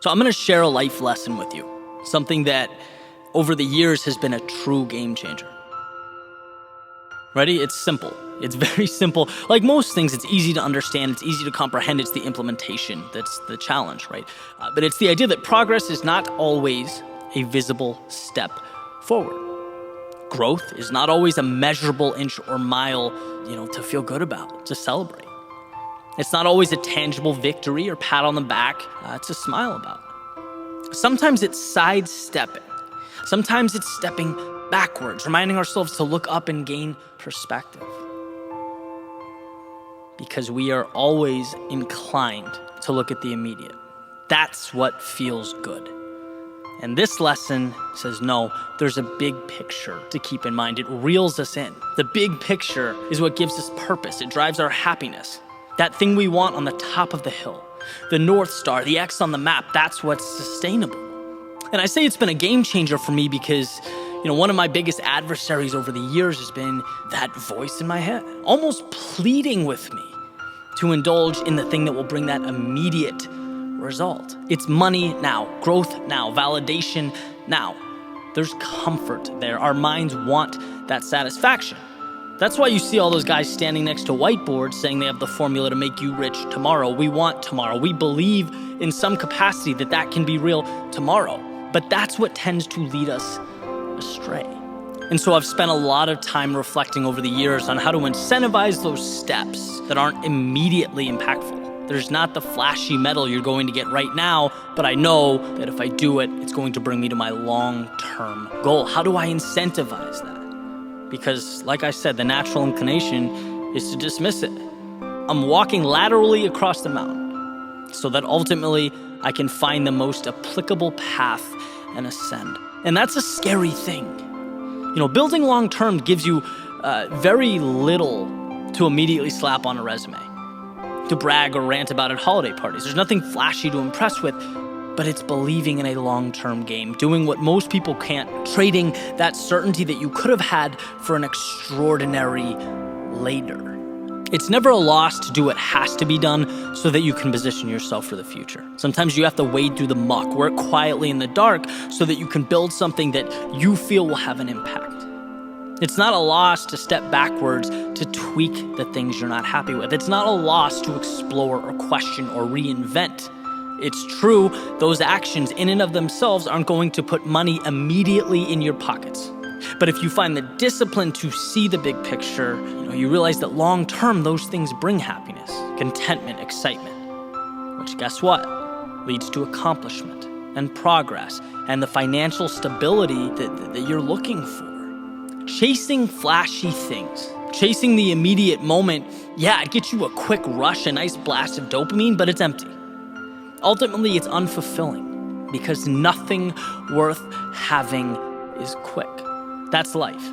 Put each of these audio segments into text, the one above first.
So I'm going to share a life lesson with you, something that over the years has been a true game changer. Ready? It's simple. It's very simple. Like most things, it's easy to understand. It's easy to comprehend. It's the implementation that's the challenge, right? But it's the idea that progress is not always a visible step forward. Growth is not always a measurable inch or mile, to feel good about, to celebrate. It's not always a tangible victory or pat on the back to smile about. Sometimes it's sidestepping. Sometimes it's stepping backwards, reminding ourselves to look up and gain perspective. Because we are always inclined to look at the immediate. That's what feels good. And this lesson says, no, there's a big picture to keep in mind. It reels us in. The big picture is what gives us purpose. It drives our happiness. That thing we want on the top of the hill, the North Star, the X on the map, that's what's sustainable. And I say it's been a game changer for me because, one of my biggest adversaries over the years has been that voice in my head, almost pleading with me to indulge in the thing that will bring that immediate result. It's money now, growth now, validation now. There's comfort there. Our minds want that satisfaction. That's why you see all those guys standing next to whiteboards saying they have the formula to make you rich tomorrow. We want tomorrow. We believe in some capacity that can be real tomorrow. But that's what tends to lead us astray. And so I've spent a lot of time reflecting over the years on how to incentivize those steps that aren't immediately impactful. There's not the flashy medal you're going to get right now, but I know that if I do it, it's going to bring me to my long-term goal. How do I incentivize that? Because, like I said, the natural inclination is to dismiss it. I'm walking laterally across the mountain so that ultimately I can find the most applicable path and ascend. And that's a scary thing. Building long-term gives you very little to immediately slap on a resume, to brag or rant about at holiday parties. There's nothing flashy to impress with, but it's believing in a long-term game, doing what most people can't, trading that certainty that you could have had for an extraordinary later. It's never a loss to do what has to be done so that you can position yourself for the future. Sometimes you have to wade through the muck, work quietly in the dark so that you can build something that you feel will have an impact. It's not a loss to step backwards to tweak the things you're not happy with. It's not a loss to explore or question or reinvent. It's true, those actions in and of themselves aren't going to put money immediately in your pockets. But if you find the discipline to see the big picture, you realize that long term, those things bring happiness, contentment, excitement, which guess what? Leads to accomplishment and progress and the financial stability that you're looking for. Chasing flashy things, chasing the immediate moment, it gets you a quick rush, a nice blast of dopamine, but it's empty. Ultimately, it's unfulfilling because nothing worth having is quick. That's life.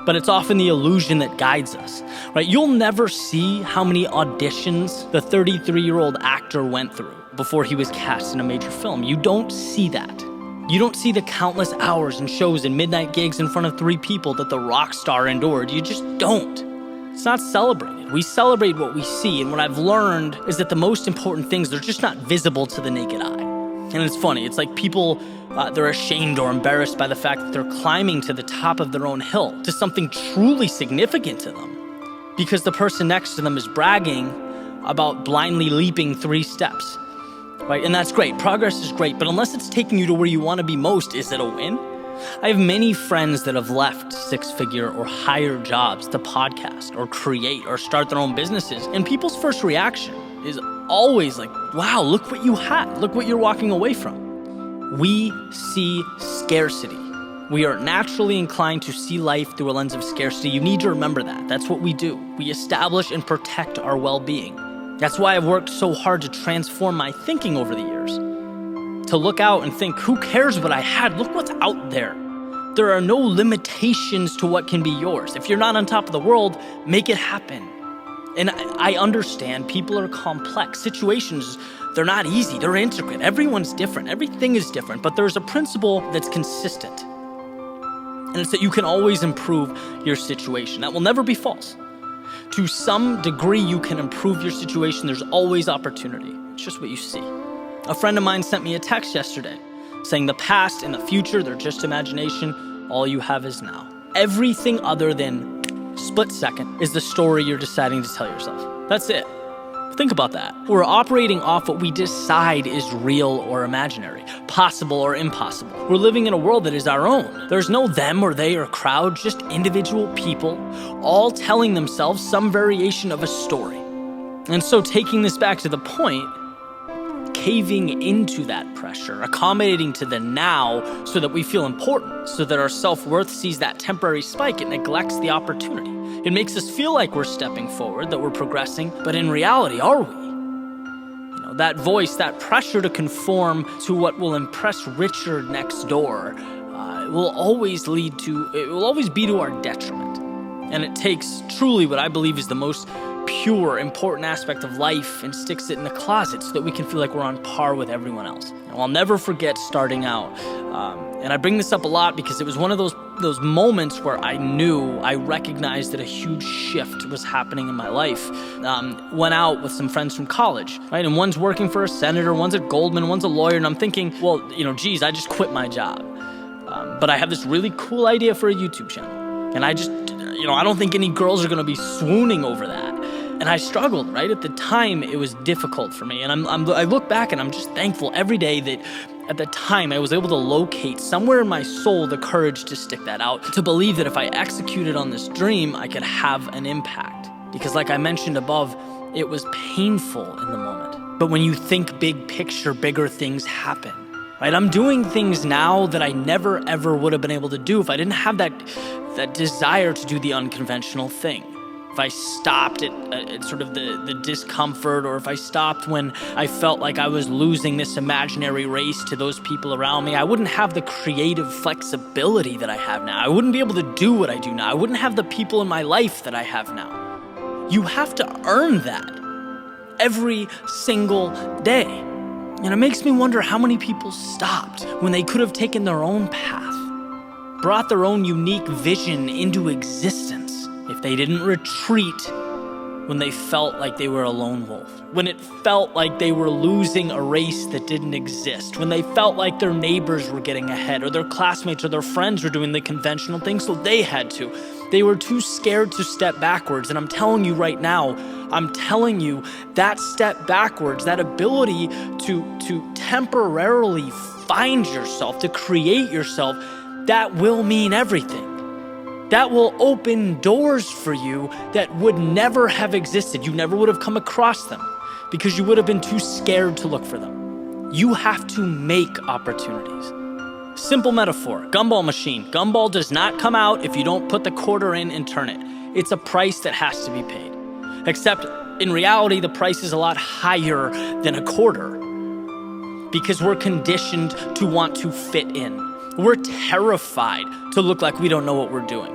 But it's often the illusion that guides us, right? You'll never see how many auditions the 33-year-old actor went through before he was cast in a major film. You don't see that. You don't see the countless hours and shows and midnight gigs in front of 3 people that the rock star endured. You just don't. It's not celebrated. We celebrate what we see, and what I've learned is that the most important things, they're just not visible to the naked eye. And it's funny, it's like people, they're ashamed or embarrassed by the fact that they're climbing to the top of their own hill, to something truly significant to them, because the person next to them is bragging about blindly leaping 3 steps, right? And that's great, progress is great, but unless it's taking you to where you want to be most, is it a win? I have many friends that have left 6-figure or higher jobs to podcast or create or start their own businesses. And people's first reaction is always like, wow, look what you had. Look what you're walking away from. We see scarcity. We are naturally inclined to see life through a lens of scarcity. You need to remember that. That's what we do. We establish and protect our well-being. That's why I've worked so hard to transform my thinking over the years. To look out and think, who cares what I had? Look what's out there. There are no limitations to what can be yours. If you're not on top of the world, make it happen. And I understand people are complex. Situations, they're not easy. They're intricate. Everyone's different. Everything is different. But there's a principle that's consistent. And it's that you can always improve your situation. That will never be false. To some degree, you can improve your situation. There's always opportunity. It's just what you see. A friend of mine sent me a text yesterday saying the past and the future, they're just imagination. All you have is now. Everything other than split second is the story you're deciding to tell yourself. That's it. Think about that. We're operating off what we decide is real or imaginary, possible or impossible. We're living in a world that is our own. There's no them or they or crowd, just individual people, all telling themselves some variation of a story. And so taking this back to the point, caving into that pressure, accommodating to the now so that we feel important, so that our self-worth sees that temporary spike, it neglects the opportunity. It makes us feel like we're stepping forward, that we're progressing, but in reality, are we? That voice, that pressure to conform to what will impress Richard next door, it will always be to our detriment. And it takes truly what I believe is the most pure, important aspect of life and sticks it in the closet so that we can feel like we're on par with everyone else. I'll never forget starting out, and I bring this up a lot because it was one of those moments where I recognized that a huge shift was happening in my life. Went out with some friends from college, right? And one's working for a senator, one's at Goldman, one's a lawyer, and I'm thinking, well, geez, I just quit my job. But I have this really cool idea for a YouTube channel. And I just, I don't think any girls are gonna be swooning over that. And I struggled, right? At the time, it was difficult for me. And I look back and I'm just thankful every day that at the time I was able to locate somewhere in my soul the courage to stick that out, to believe that if I executed on this dream, I could have an impact. Because like I mentioned above, it was painful in the moment. But when you think big picture, bigger things happen, right? I'm doing things now that I never ever would have been able to do if I didn't have that desire to do the unconventional thing. If I stopped at sort of the discomfort, or if I stopped when I felt like I was losing this imaginary race to those people around me, I wouldn't have the creative flexibility that I have now. I wouldn't be able to do what I do now. I wouldn't have the people in my life that I have now. You have to earn that every single day. And it makes me wonder how many people stopped when they could have taken their own path, brought their own unique vision into existence. If they didn't retreat when they felt like they were a lone wolf, when it felt like they were losing a race that didn't exist, when they felt like their neighbors were getting ahead, or their classmates or their friends were doing the conventional thing, so they had to. They were too scared to step backwards. And I'm telling you right now, that step backwards, that ability to temporarily find yourself, to create yourself, that will mean everything. That will open doors for you that would never have existed. You never would have come across them because you would have been too scared to look for them. You have to make opportunities. Simple metaphor, gumball machine. Gumball does not come out if you don't put the quarter in and turn it. It's a price that has to be paid. Except in reality, the price is a lot higher than a quarter because we're conditioned to want to fit in. We're terrified to look like we don't know what we're doing.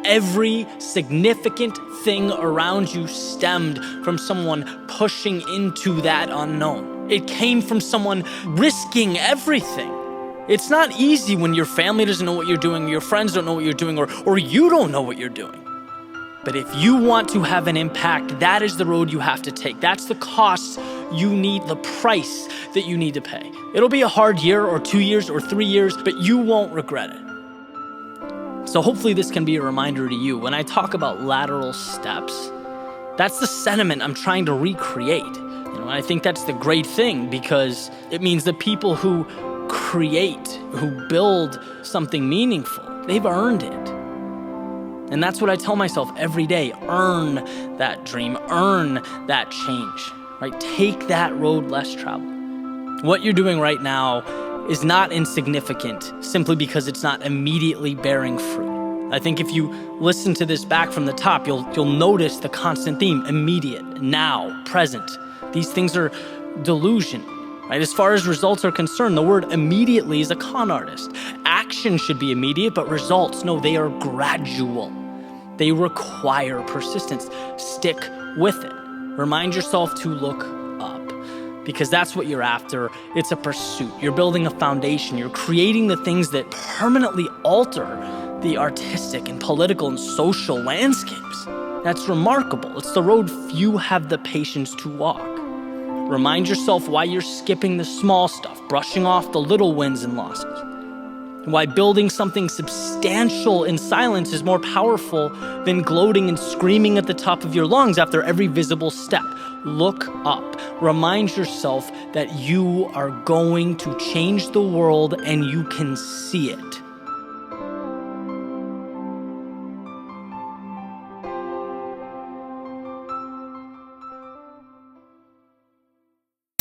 Every significant thing around you stemmed from someone pushing into that unknown. It came from someone risking everything. It's not easy when your family doesn't know what you're doing, your friends don't know what you're doing, or you don't know what you're doing. But if you want to have an impact, that is the road you have to take. That's the cost you need, the price that you need to pay. It'll be a hard year or 2 years or 3 years, but you won't regret it. So hopefully this can be a reminder to you. When I talk about lateral steps, that's the sentiment I'm trying to recreate. And I think that's the great thing, because it means the people who create, who build something meaningful, they've earned it. And that's what I tell myself every day. Earn that dream, earn that change, right? Take that road less traveled. What you're doing right now is not insignificant simply because it's not immediately bearing fruit. I think if you listen to this back from the top, you'll notice the constant theme: immediate, now, present. These things are delusion, right? As far as results are concerned, the word immediately is a con artist. Action should be immediate, but results, no, they are gradual. They require persistence. Stick with it. Remind yourself to look up, because that's what you're after. It's a pursuit. You're building a foundation. You're creating the things that permanently alter the artistic and political and social landscapes. That's remarkable. It's the road few have the patience to walk. Remind yourself why you're skipping the small stuff, brushing off the little wins and losses. Why building something substantial in silence is more powerful than gloating and screaming at the top of your lungs after every visible step. Look up. Remind yourself that you are going to change the world and you can see it.